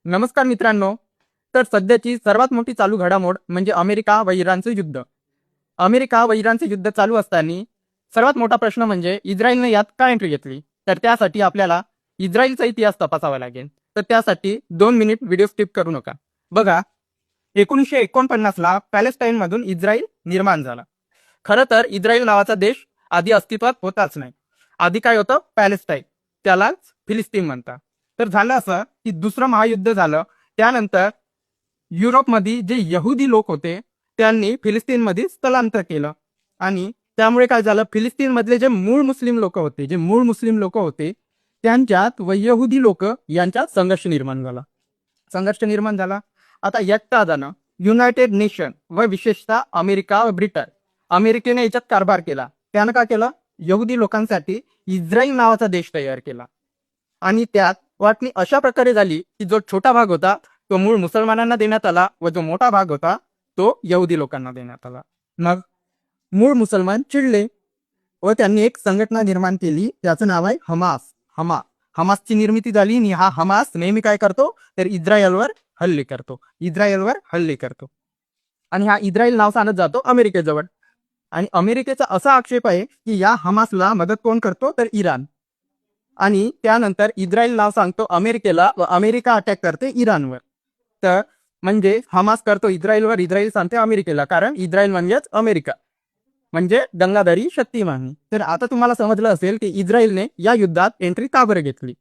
नमस्कार मित्रांनो. तर सध्याची सर्वात मोठी चालू घडामोड म्हणजे अमेरिका व इराणचं युद्ध. अमेरिका व इराणचे युद्ध चालू असताना सर्वात मोठा प्रश्न म्हणजे इस्रायलने यात का एंट्री घेतली. तर त्यासाठी आपल्याला इस्रायलचा इतिहास तपासावा लागेल. तर त्यासाठी 2 मिनिट व्हिडिओ स्किप करू नका. बघा, 1949ला पॅलेस्टाईनमधून इस्रायल निर्माण झाला. खरं तर इस्रायल नावाचा देश आधी अस्तित्वात होताच नाही. आधी काय होतं? पॅलेस्टाईन, त्यालाच फिलिस्तीन म्हणतात. तर झालं असं की दुसरं महायुद्ध झालं. त्यानंतर युरोपमध्ये जे यहुदी लोक होते त्यांनी फिलिस्तीनमध्ये स्थलांतर केलं आणि त्यामुळे काय झालं, फिलिस्तीनमधले जे मूळ मुस्लिम लोक होते त्यांच्यात व यहुदी लोक यांच्यात संघर्ष निर्माण झाला. आता एकटा जाणं युनायटेड नेशन व विशेषतः अमेरिका व ब्रिटन, अमेरिकेने याच्यात कारभार केला. त्यानं काय केलं, यहुदी लोकांसाठी इस्रायल नावाचा देश तयार केला आणि त्यात वाटणी अशा प्रकारे झाली की जो छोटा भाग होता तो मूळ मुसलमानांना देण्यात आला व जो मोठा भाग होता तो यहुदी लोकांना देण्यात आला. मग मूळ मुसलमान चिडले व त्यांनी एक संघटना निर्माण केली, त्याचं नाव आहे हमासची निर्मिती झाली. आणि हा हमास नेहमी काय करतो तर इस्रायलवर हल्ले करतो आणि हा इस्रायल नाव सांगत जातो अमेरिकेजवळ. आणि अमेरिकेचा असा आक्षेप आहे की या हमासला मदत कोण करतो तर इराण. आणि त्यानंतर इस्रायल नाव सांगतो अमेरिकेला व अमेरिका अटॅक करते इराणवर. तर म्हणजे हमास करतो इस्रायलवर, इस्रायल सांगते अमेरिकेला, कारण इस्रायल म्हणजेच अमेरिका, म्हणजे दंगाधारी शक्ती मानली. तर आता तुम्हाला समजलं असेल की इस्रायलने या युद्धात एंट्री का बरं घेतली.